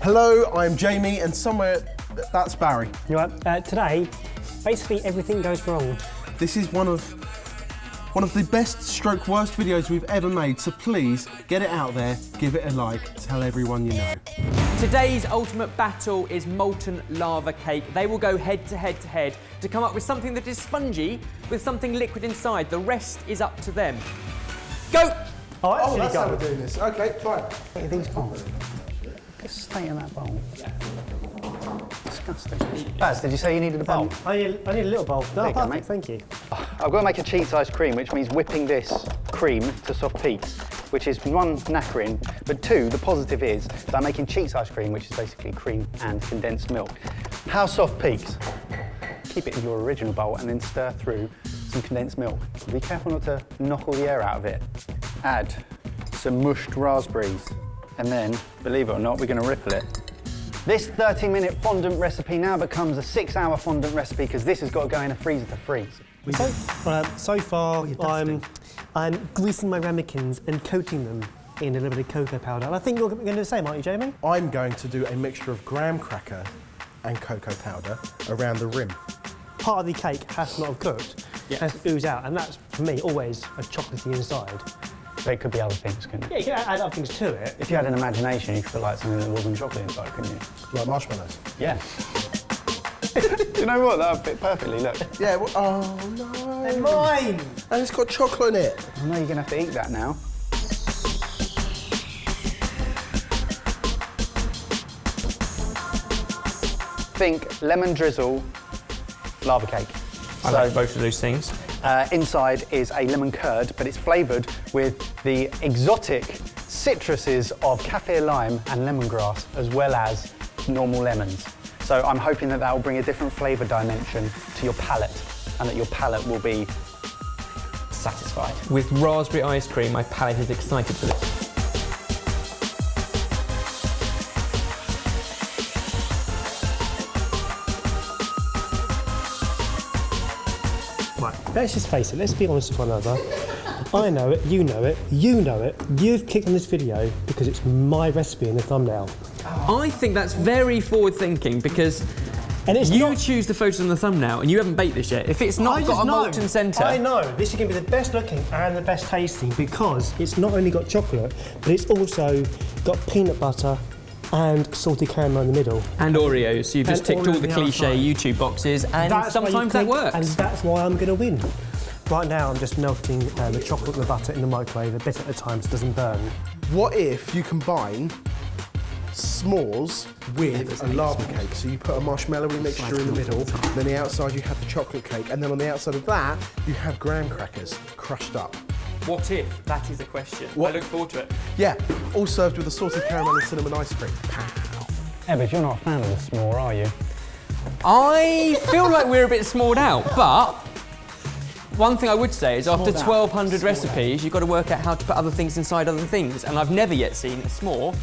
Hello, I'm Jamie, and somewhere that's Barry. You know what? Today, basically everything goes wrong. This is one of the best stroke worst videos we've ever made, so please get it out there, give it a like, tell everyone you know. Today's ultimate battle is molten lava cake. They will go head to head to come up with something that is spongy with something liquid inside. The rest is up to them. Go! Oh, that's how we're doing this. Okay, fine. Look at these bowls. Just stay in that bowl. Disgusting. Baz, did you say you needed a bowl? I need a little bowl. No, you go, perfect, mate. thank you. I've got to make a cheats ice cream, which means whipping this cream to soft peaks, which is one, knackering, but two, the positive is that I'm making cheats ice cream, which is basically cream and condensed milk. How soft peaks? Keep it in your original bowl and then stir through some condensed milk. Be careful not to knock all the air out of it. Add some mushed raspberries, and then, believe it or not, we're going to ripple it. This 30-minute fondant recipe now becomes a 6-hour fondant recipe because this has got to go in a freezer to freeze. So far, I'm greasing my ramekins and coating them in a little bit of cocoa powder. And I think you're going to do the same, aren't you, Jamie? I'm going to do a mixture of graham cracker and cocoa powder around the rim. Part of the cake has to not have cooked, has to ooze out, and that's, for me, always a chocolatey inside. But it could be other things, couldn't it? Yeah, you can add other things to it. If you had an imagination, you could put like something that wasn't chocolate inside, couldn't you? Like marshmallows. Yeah. You know what? That would fit perfectly, look. Yeah, well, oh no. They're mine! And it's got chocolate in it. I know you're going to have to eat that now. Think lemon drizzle lava cake. I like both of those things. Inside is a lemon curd, but it's flavoured with the exotic citruses of kaffir lime and lemongrass, as well as normal lemons. So I'm hoping that will bring a different flavour dimension to your palate, and that your palate will be satisfied. With raspberry ice cream, my palate is excited for this. Right, let's just face it, let's be honest with one another. I know it, you know it, you know it. You've clicked on this video because it's my recipe in the thumbnail. I think that's very forward-thinking because you choose the photos on the thumbnail and you haven't baked this yet. If it's not got a molten centre... I know, this is going to be the best looking and the best tasting because it's not only got chocolate, but it's also got peanut butter and salted caramel in the middle. And Oreos, so you've just ticked all the cliche YouTube boxes, and sometimes that works. And that's why I'm going to win. Right now, I'm just melting the chocolate and the butter in the microwave a bit at a time so it doesn't burn. What if you combine s'mores with a lava cake? So you put a marshmallowy mixture in the middle, then the outside you have the chocolate cake, and then on the outside of that, you have graham crackers crushed up. What if? That is a question. What? I look forward to it. Yeah, all served with a salted caramel and cinnamon ice cream. Pow. But you're not a fan of the s'more, are you? I feel like we're a bit smalled out, but one thing I would say is after 1,200 recipes, you've got to work out how to put other things inside other things, and I've never yet seen a s'more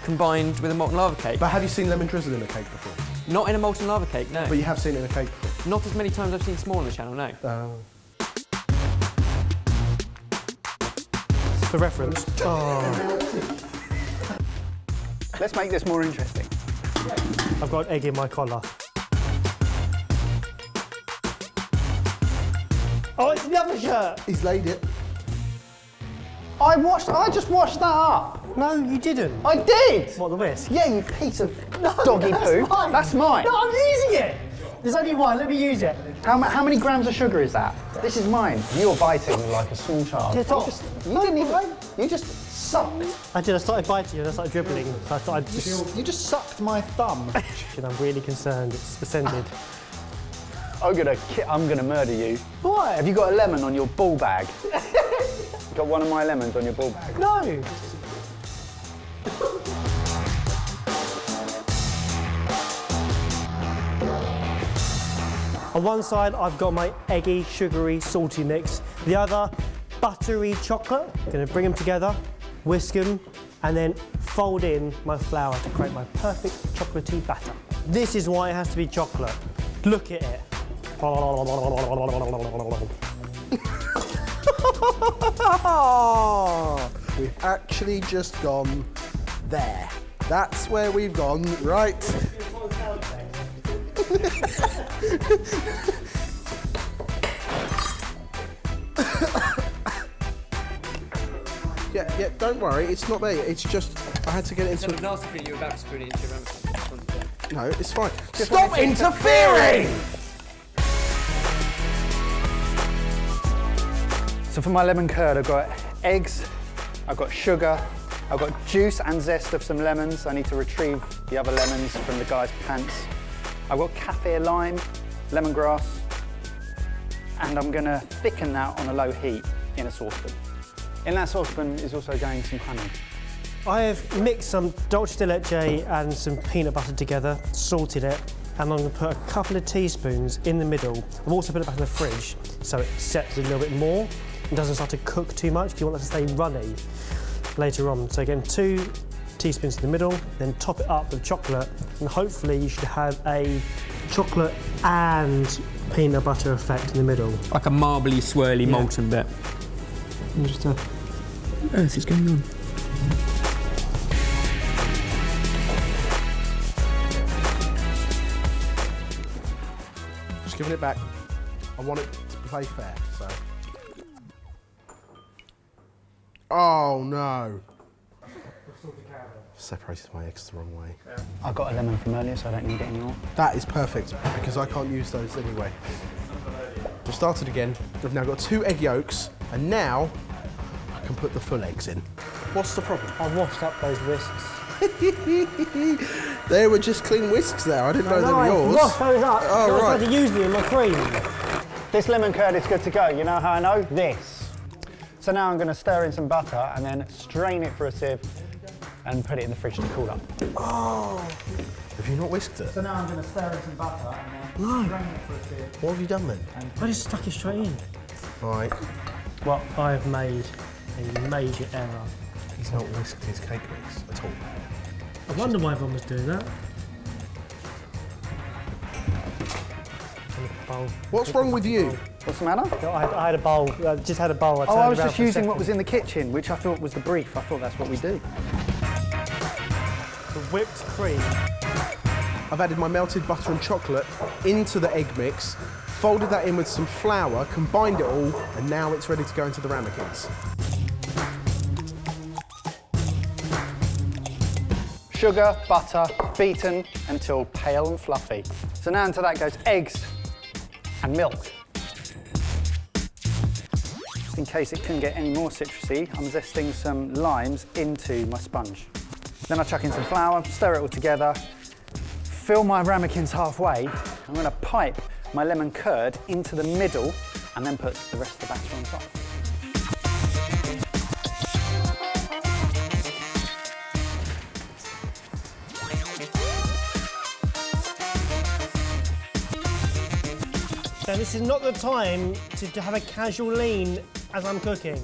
combined with a molten lava cake. But have you seen lemon drizzle in a cake before? Not in a molten lava cake, no. But you have seen it in a cake before? Not as many times I've seen s'more on the channel, no. For reference. Oh. Let's make this more interesting. I've got egg in my collar. Oh, it's the other shirt! He's laid it. I just washed that up. No, you didn't. I did! What, the whisk? Yeah, you piece of doggy poo. Mine. That's mine. No, I'm using it! There's only one, let me use it. How many grams of sugar is that? This is mine. You're biting like a small child. Get off. You didn't even. You just sucked. I did, I started biting and I started dribbling. So I thought I'd just... You just sucked my thumb. I'm really concerned, it's ascended. I'm gonna murder you. Why? Have you got a lemon on your ball bag? You got one of my lemons on your ball bag? No! On one side, I've got my eggy, sugary, salty mix. The other, buttery chocolate. Gonna bring them together, whisk them, and then fold in my flour to create my perfect chocolatey batter. This is why it has to be chocolate. Look at it. We've actually just gone there. That's where we've gone, right. Yeah, don't worry, it's not there. It's just, I had to get it into... It's nasty feeling you're about to spoon it into your ramekin. No, it's fine. Stop interfering! So for my lemon curd, I've got eggs, I've got sugar, I've got juice and zest of some lemons. I need to retrieve the other lemons from the guy's pants. I've got kaffir lime, lemongrass, and I'm gonna thicken that on a low heat in a saucepan. In that saucepan is also going some honey. I have mixed some dulce de leche and some peanut butter together, salted it, and I'm going to put a couple of teaspoons in the middle. I've also put it back in the fridge so it sets a little bit more and doesn't start to cook too much. You want that to stay runny later on. So again, 2 teaspoons in the middle, then top it up with chocolate, and hopefully you should have a chocolate and peanut butter effect in the middle. Like a marbly, swirly, molten bit. And just What on earth is going on? Just giving it back. I want it to play fair, so. Oh no. Separated my eggs the wrong way. I've got a lemon from earlier, so I don't need it anymore. That is perfect, because I can't use those anyway. We've started again. We've now got 2 egg yolks, and now I can put the full eggs in. What's the problem? I washed up those whisks. They were just clean whisks there. I didn't know they were yours. Wash those up. Oh, I was right. trying to use them in my cream. This lemon curd is good to go. You know how I know? This. So now I'm going to stir in some butter and then strain it for a sieve and put it in the fridge to cool up. Oh. Have you not whisked it? So now I'm going to stir in some butter and then strain it for a sieve. What have you done then? I just stuck it straight in. Right. Well, I have made a major error. He's not whisked his cake mix at all. I wonder why everyone was doing that. What's wrong with you? What's the matter? No, I had a bowl. I just had a bowl. Oh, I was just using what was in the kitchen, which I thought was the brief. I thought that's what we do. The whipped cream. I've added my melted butter and chocolate into the egg mix, folded that in with some flour, combined it all, and now it's ready to go into the ramekins. Sugar, butter, beaten until pale and fluffy. So now into that goes eggs and milk. Just in case it couldn't get any more citrusy, I'm zesting some limes into my sponge. Then I chuck in some flour, stir it all together, fill my ramekins halfway. I'm going to pipe my lemon curd into the middle and then put the rest of the batter on top. Now, this is not the time to have a casual lean as I'm cooking.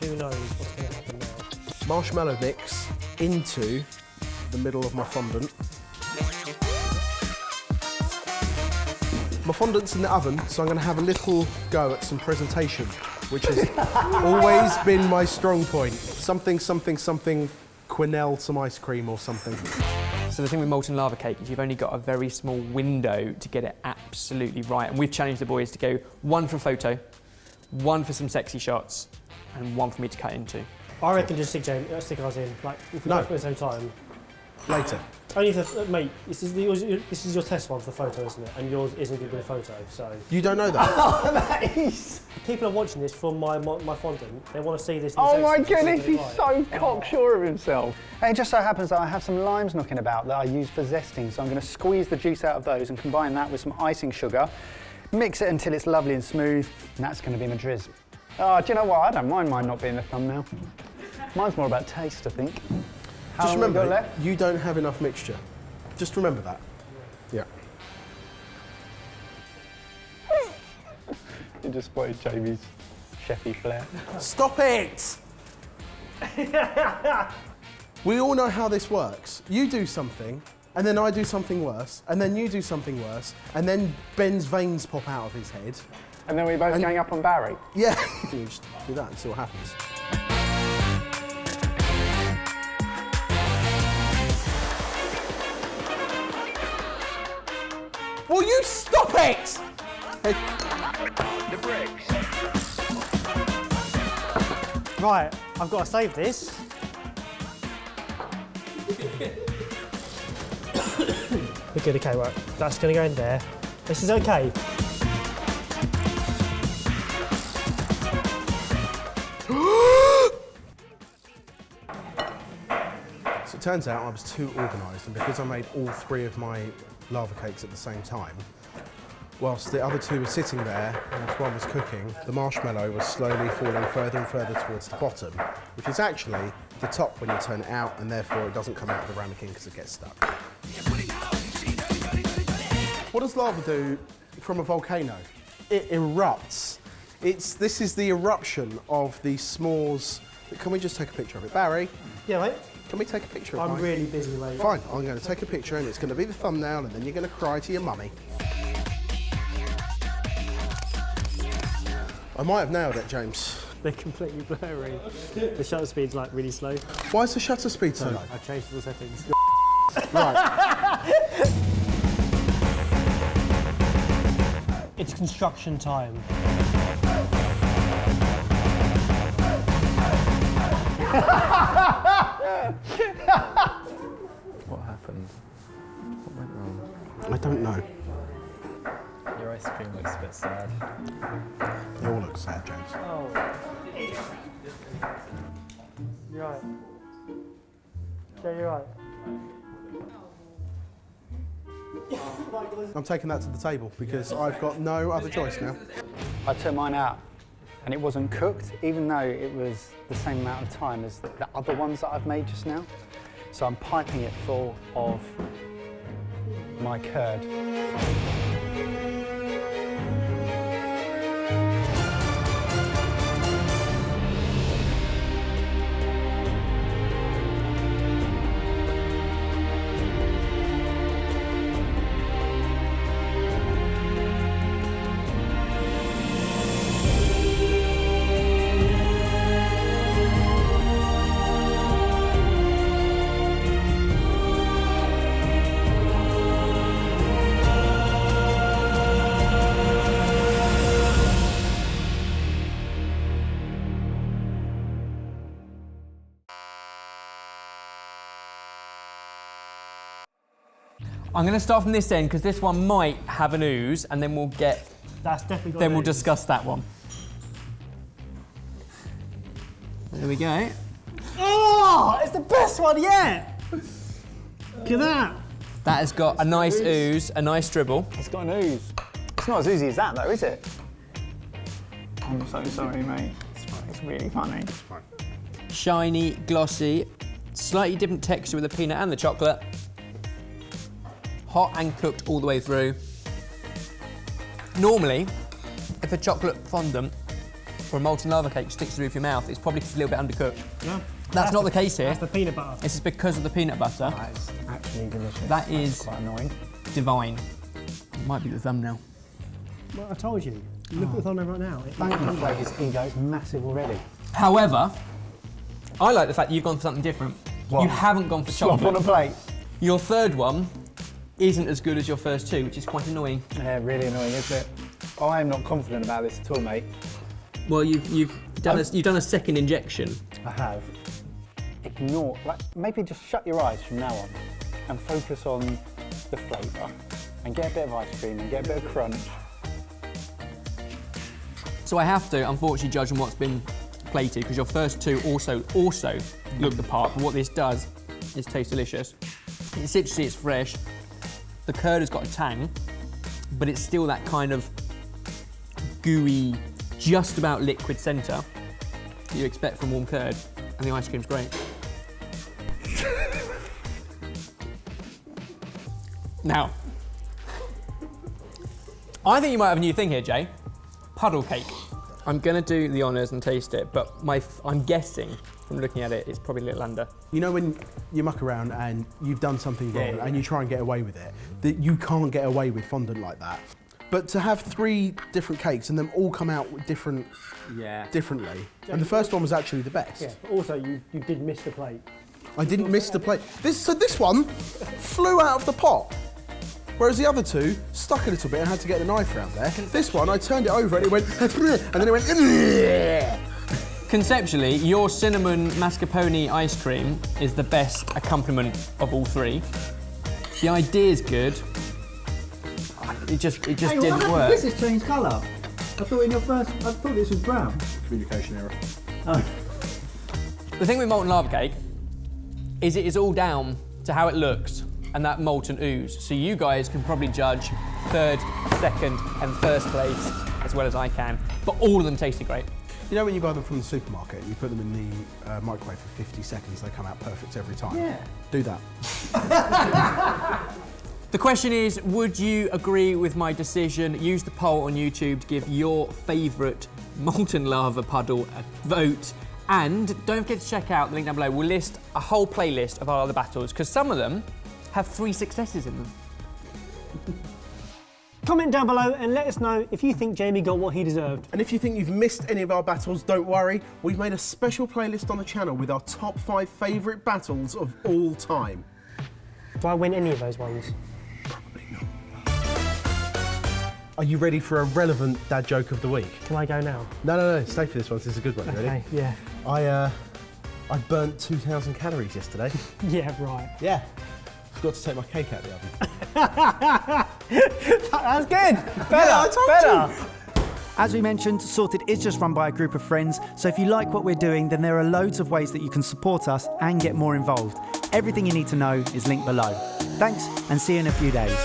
Who knows what's going to happen now? Marshmallow mix into the middle of my fondant. My fondant's in the oven, so I'm going to have a little go at some presentation, which has always been my strong point. Something, quenelle some ice cream or something. So the thing with molten lava cake is you've only got a very small window to get it absolutely right. And we've challenged the boys to go 1 for a photo, 1 for some sexy shots, and 1 for me to cut into. I reckon just stick ours in, like, if we No. both at the same time. Later. Only for, mate, this is your test one for the photo, isn't it? And yours isn't going to be a photo, so. You don't know that? Oh, that is! People are watching this from my fondant. They want to see this. Oh my goodness, he's so cocksure of himself. And it just so happens that I have some limes knocking about that I use for zesting, so I'm going to squeeze the juice out of those and combine that with some icing sugar, mix it until it's lovely and smooth, and that's going to be my drizz. Oh, do you know what? I don't mind mine not being the thumbnail. Mine's more about taste, I think. How Just long have we got remember, left? you don't have enough mixture. Just remember that. Yeah. You just spotted Jamie's chefy flair. Stop it! We all know how this works. You do something, and then I do something worse, and then you do something worse, and then Ben's veins pop out of his head. And then we're both going up on Barry. Yeah. You just do that and see what happens. bricks! The bricks. Right, I've got to save this. We're good, okay, right. That's going to go in there. This is okay. So it turns out I was too organised, and because I made all 3 of my lava cakes at the same time, whilst the other 2 were sitting there, whilst one was cooking, the marshmallow was slowly falling further and further towards the bottom, which is actually the top when you turn it out, and therefore it doesn't come out of the ramekin because it gets stuck. What does lava do from a volcano? It erupts. This is the eruption of the s'mores. Can we just take a picture of it? Barry? Yeah, mate. Can we take a picture of I'm mine? really busy, mate. Fine, I'm going to take a picture and it's going to be the thumbnail and then you're going to cry to your mummy. I might have nailed it, James. They're completely blurry. The shutter speed's like really slow. Why is the shutter speed so low? I've changed the settings. Right. It's construction time. What happened? What went wrong? I don't know. Your ice cream looks a bit sad. They all look sad, James. Oh. You're right. Yeah, you're right. I'm taking that to the table because I've got no other choice now. I took mine out and it wasn't cooked, even though it was the same amount of time as the other ones that I've made just now. So I'm piping it full of my curd. I'm going to start from this end because this one might have an ooze, and then we'll get. That's definitely got Then we'll ooze. discuss that one. There we go. Oh, it's the best one yet! Look at that. That has got a nice ooze, a nice dribble. It's got an ooze. It's not as oozy as that though, is it? I'm so sorry, mate. It's really funny. It's fine. Shiny, glossy, slightly different texture with the peanut and the chocolate. Hot and cooked all the way through. Normally, if a chocolate fondant or a molten lava cake sticks to the roof of your mouth, it's probably just a little bit undercooked. Yeah. That's not the case here. That's the peanut butter. This is because of the peanut butter. That's actually delicious. That is That's quite annoying. divine. It might be the thumbnail. Well, I told you. Look at the thumbnail right now. It That inflates ego is massive already. However, I like the fact that you've gone for something different. What? You haven't gone for Slop chocolate. on a plate. Your third one isn't as good as your first two, which is quite annoying. Yeah, really annoying, isn't it? I am not confident about this at all, mate. Well, you've done a second injection. I have. Ignore, maybe just shut your eyes from now on and focus on the flavour and get a bit of ice cream and get a bit of crunch. So I have to, unfortunately, judge on what's been plated because your first two also look the part. But what this does is taste delicious. It's citrusy, it's fresh. The curd has got a tang, but it's still that kind of gooey, just about liquid centre that you expect from warm curd, and the ice cream's great. Now, I think you might have a new thing here, Jay. Puddle cake. I'm gonna do the honours and taste it, but I'm guessing from looking at it, it's probably a little under. You know when you muck around and you've done something wrong and you try and get away with it, that you can't get away with fondant like that. But to have 3 different cakes and them all come out differently, and the first one was actually the best. Yeah, but also you did miss the plate. I didn't miss the plate. This one flew out of the pot. Whereas the other two stuck a little bit and had to get the knife around there. This one, I turned it over and it went, and then it went. Conceptually, your cinnamon mascarpone ice cream is the best accompaniment of all three. The idea's good. It just didn't work. This has changed colour. I thought this was brown. Communication error. Oh. The thing with molten lava cake is it is all down to how it looks and that molten ooze. So you guys can probably judge third, second, and first place as well as I can. But all of them tasted great. You know when you buy them from the supermarket, you put them in the microwave for 50 seconds, they come out perfect every time? Yeah. Do that. The question is, would you agree with my decision? Use the poll on YouTube to give your favourite molten lava puddle a vote. And don't forget to check out the link down below. We'll list a whole playlist of our other battles, because some of them have 3 successes in them. Comment down below and let us know if you think Jamie got what he deserved. And if you think you've missed any of our battles, don't worry. We've made a special playlist on the channel with our top 5 favourite battles of all time. Do I win any of those ones? Probably not. Are you ready for a relevant dad joke of the week? Can I go now? No, stay for this one, this is a good one, Okay, ready? yeah. I burnt 2,000 calories yesterday. Yeah, right. Yeah. Forgot to take my cake out of the oven. That's good. Better, I told better. you. As we mentioned, Sorted is just run by a group of friends, so if you like what we're doing, then there are loads of ways that you can support us and get more involved. Everything you need to know is linked below. Thanks, and see you in a few days.